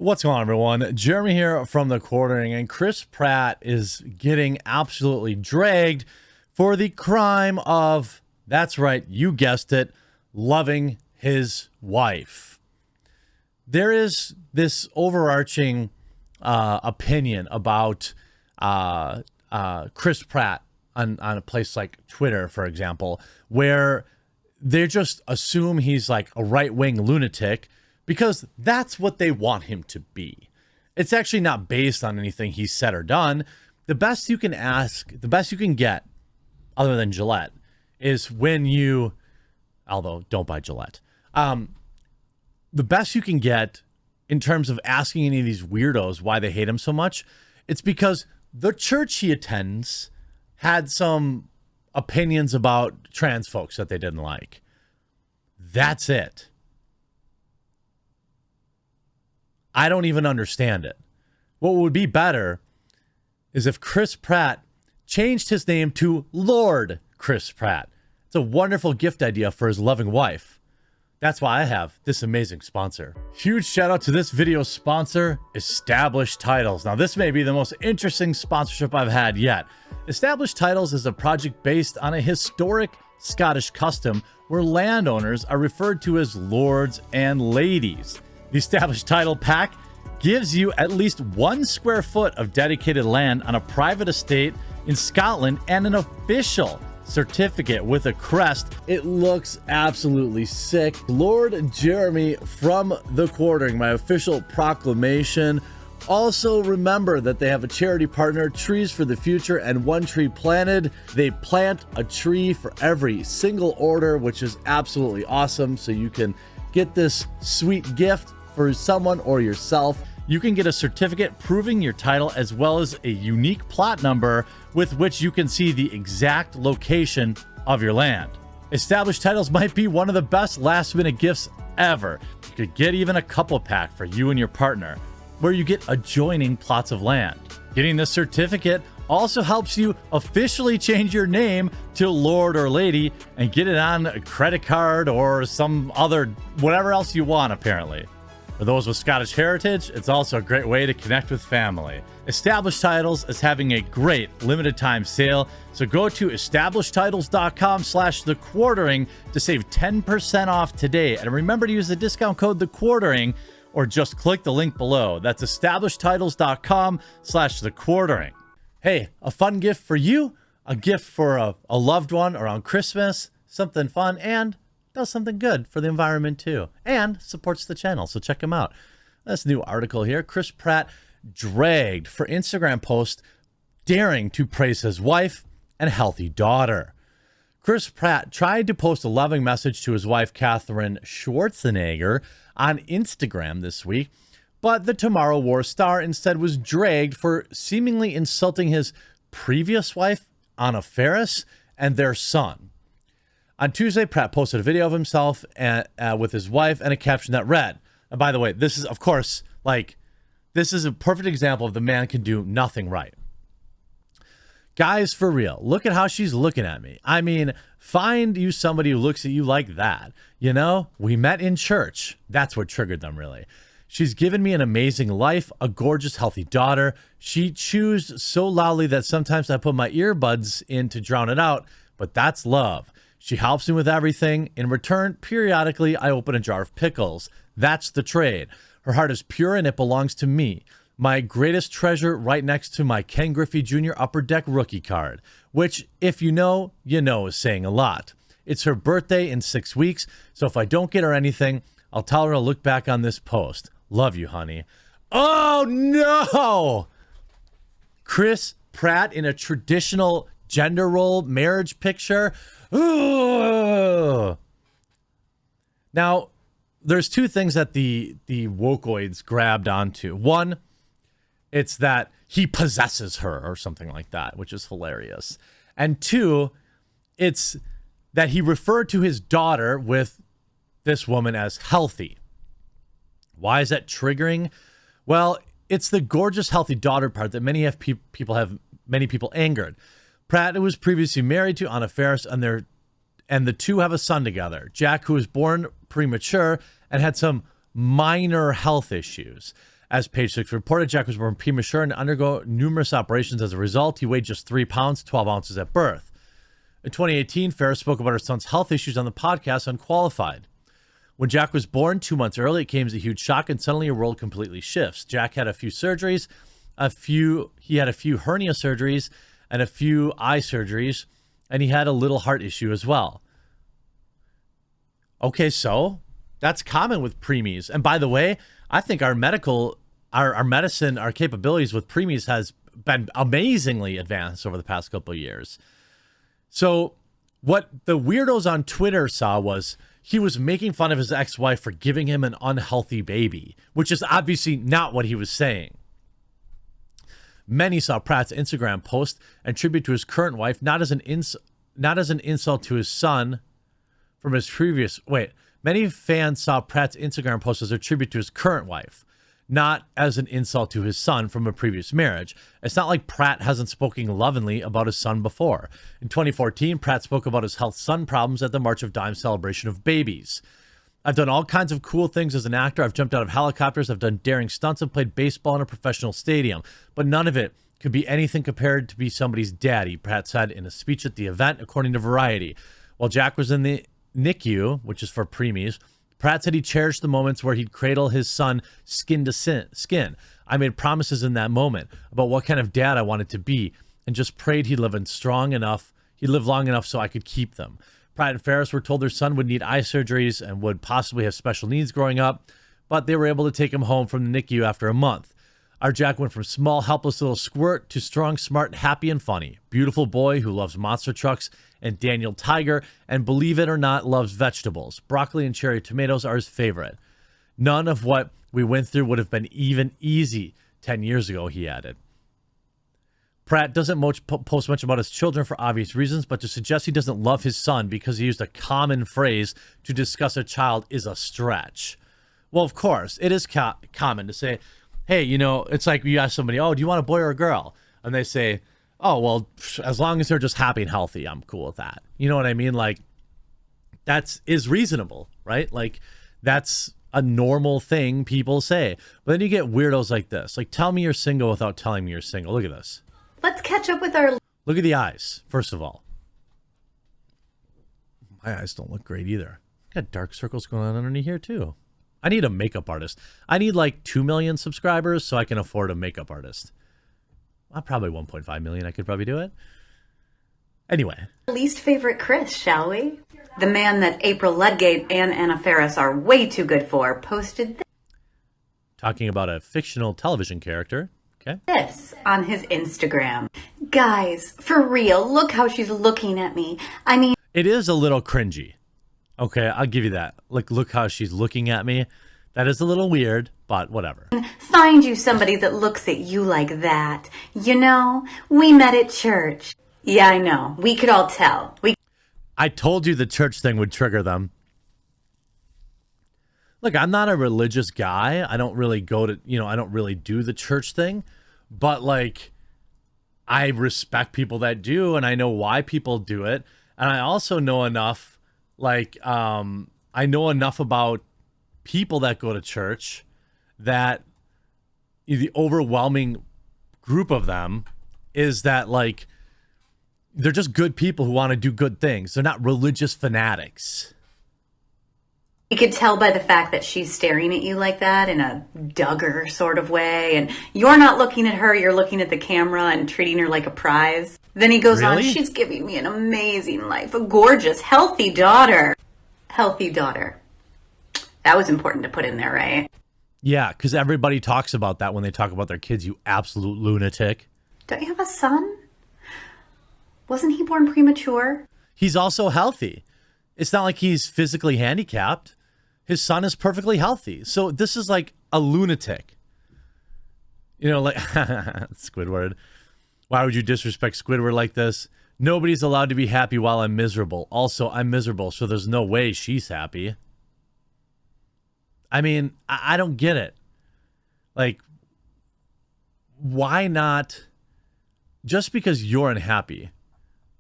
What's going on, everyone? Jeremy here from The Quartering, and Chris Pratt is getting absolutely dragged for the crime of, that's right, you guessed it, loving his wife. There is this overarching opinion about Chris Pratt on a place like Twitter, for example, where they just assume he's like a right-wing lunatic because that's what they want him to be. It's actually not based on anything he's said or done. The best you can ask, the best you can get, other than Gillette, is when you, although don't buy Gillette, the best you can get in terms of asking any of these weirdos why they hate him so much, it's because the church he attends had some opinions about trans folks that they didn't like. That's it. I don't even understand it. What would be better is if Chris Pratt changed his name to Lord Chris Pratt. It's a wonderful gift idea for his loving wife. That's why I have this amazing sponsor. Huge shout out to this video's sponsor, Established Titles. Now, this may be the most interesting sponsorship I've had yet. Established Titles is a project based on a historic Scottish custom where landowners are referred to as lords and ladies. The Established Title Pack gives you at least 1 square foot of dedicated land on a private estate in Scotland and an official certificate with a crest. It looks absolutely sick. Lord Jeremy from The Quartering, my official proclamation. Also remember that they have a charity partner, Trees for the Future and One Tree Planted. They plant a tree for every single order, which is absolutely awesome. So you can get this sweet gift for someone or yourself. You can get a certificate proving your title as well as a unique plot number with which you can see the exact location of your land. Established Titles might be one of the best last-minute gifts ever. You could get even a couple pack for you and your partner, where you get adjoining plots of land. Getting this certificate also helps you officially change your name to Lord or Lady and get it on a credit card or some other, whatever else you want, apparently. For those with Scottish heritage, it's also a great way to connect with family. Established Titles is having a great limited time sale, so go to establishedtitles.com/thequartering to save 10% off today. And remember to use the discount code thequartering or just click the link below. That's establishedtitles.com/thequartering. Hey, a fun gift for you, a gift for a loved one around Christmas, something fun, and does something good for the environment too, and supports the channel, so check him out. This new article here, Chris Pratt dragged for Instagram post daring to praise his wife and healthy daughter. Chris Pratt tried to post a loving message to his wife, Katherine Schwarzenegger, on Instagram this week, but the Tomorrow War star instead was dragged for seemingly insulting his previous wife, Anna Faris, and their son. On Tuesday, Pratt posted a video of himself with his wife and a caption that read, and by the way, this is, of course, this is a perfect example of the man can do nothing right. Guys, for real, look at how she's looking at me. I mean, find you somebody who looks at you like that. You know, we met in church. That's what triggered them, really. She's given me an amazing life, a gorgeous, healthy daughter. She chews so loudly that sometimes I put my earbuds in to drown it out, but that's love. She helps me with everything. In return, periodically, I open a jar of pickles. That's the trade. Her heart is pure and it belongs to me. My greatest treasure right next to my Ken Griffey Jr. Upper Deck rookie card, which, if you know, is saying a lot. It's her birthday in 6 weeks, so if I don't get her anything, I'll tell her to look back on this post. Love you, honey. Oh, no! Chris Pratt in a traditional gender role marriage picture. Ugh. Now, there's 2 things that the wokeoids grabbed onto. One, it's that he possesses her or something like that, which is hilarious. And 2, it's that he referred to his daughter with this woman as healthy. Why is that triggering? Well, it's the gorgeous, healthy daughter part that many people angered. Pratt was previously married to Anna Faris, and the two have a son together, Jack, who was born premature and had some minor health issues. As Page 6 reported, Jack was born premature and undergo numerous operations as a result. He weighed just 3 pounds, 12 ounces at birth. In 2018, Ferris spoke about her son's health issues on the podcast Unqualified. When Jack was born 2 months early, it came as a huge shock, and suddenly your world completely shifts. Jack had a few surgeries, he had a few hernia surgeries and a few eye surgeries, and he had a little heart issue as well. Okay, so that's common with preemies. And by the way, I think our medicine, our capabilities with preemies has been amazingly advanced over the past couple of years. So what the weirdos on Twitter saw was he was making fun of his ex-wife for giving him an unhealthy baby, which is obviously not what he was saying. Many saw Pratt's Instagram post and tribute to his current wife, not as an insult to his son from his previous. Many fans saw Pratt's Instagram post as a tribute to his current wife, not as an insult to his son from a previous marriage. It's not like Pratt hasn't spoken lovingly about his son before. In 2014, Pratt spoke about his health son problems at the March of Dimes celebration of babies. I've done all kinds of cool things as an actor. I've jumped out of helicopters. I've done daring stunts and played baseball in a professional stadium. But none of it could be anything compared to be somebody's daddy, Pratt said in a speech at the event, according to Variety. While Jack was in the NICU, which is for preemies, Pratt said he cherished the moments where he'd cradle his son skin to skin. I made promises in that moment about what kind of dad I wanted to be and just prayed he'd live long enough so I could keep them. Pratt and Ferris were told their son would need eye surgeries and would possibly have special needs growing up, but they were able to take him home from the NICU after a month. Our Jack went from small, helpless little squirt to strong, smart, happy, and funny. Beautiful boy who loves monster trucks and Daniel Tiger, and believe it or not, loves vegetables. Broccoli and cherry tomatoes are his favorite. None of what we went through would have been even easy 10 years ago, he added. Pratt doesn't post much about his children for obvious reasons, but to suggest he doesn't love his son because he used a common phrase to discuss a child is a stretch. Well, of course, it is common to say, hey, it's like you ask somebody, oh, do you want a boy or a girl? And they say, oh, well, as long as they're just happy and healthy, I'm cool with that. You know what I mean? Like, is reasonable, right? Like, that's a normal thing people say. But then you get weirdos like this. Like, tell me you're single without telling me you're single. Look at this. Let's catch up with our... Look at the eyes, first of all. My eyes don't look great either. Got dark circles going on underneath here, too. I need a makeup artist. I need like 2 million subscribers so I can afford a makeup artist. Well, probably 1.5 million. I could probably do it. Anyway. Least favorite Chris, shall we? The man that April Ludgate and Anna Faris are way too good for posted Talking about a fictional television character. Okay. This on his Instagram. Guys, for real, look how she's looking at me. I mean... It is a little cringy. Okay, I'll give you that. Like, look how she's looking at me. That is a little weird, but whatever. Find you somebody that looks at you like that. We met at church. Yeah, I know. We could all tell. I told you the church thing would trigger them. Look, I'm not a religious guy. I don't really I don't really do the church thing. But, like, I respect people that do, and I know why people do it. And I also know enough, I know enough about people that go to church that the overwhelming group of them is that, like, they're just good people who want to do good things. They're not religious fanatics. You could tell by the fact that she's staring at you like that in a Duggar sort of way, and you're not looking at her, you're looking at the camera and treating her like a prize. Then he goes on, she's giving me an amazing life, a gorgeous, healthy daughter. Healthy daughter. That was important to put in there, right? Yeah, because everybody talks about that when they talk about their kids, you absolute lunatic. Don't you have a son? Wasn't he born premature? He's also healthy. It's not like he's physically handicapped. His son is perfectly healthy. So this is like a lunatic. Like Squidward. Why would you disrespect Squidward like this? Nobody's allowed to be happy while I'm miserable. Also, I'm miserable, so there's no way she's happy. I mean, I don't get it. Like, why not? Just because you're unhappy.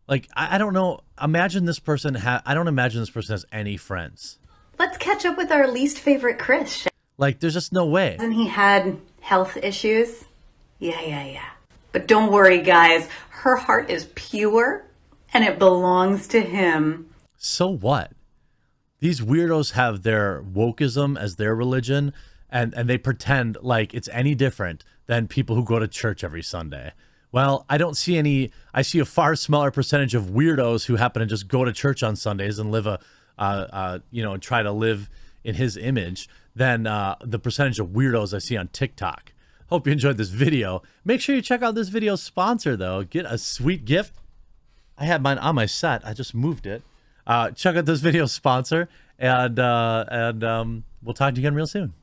Like, I don't know. Imagine this person I don't imagine this person has any friends. Let's catch up with our least favorite Chris. Like, there's just no way. And he had Health issues? Yeah. But don't worry, guys. Her heart is pure and it belongs to him. So what? These weirdos have their wokeism as their religion, and they pretend like it's any different than people who go to church every Sunday. Well, I don't see any. I see a far smaller percentage of weirdos who happen to just go to church on Sundays and live try to live in his image than the percentage of weirdos I see on TikTok. Hope you enjoyed this video. Make sure you check out this video's sponsor, though. Get a sweet gift. I had mine on my set. I just moved it. Check out this video's sponsor, and we'll talk to you again real soon.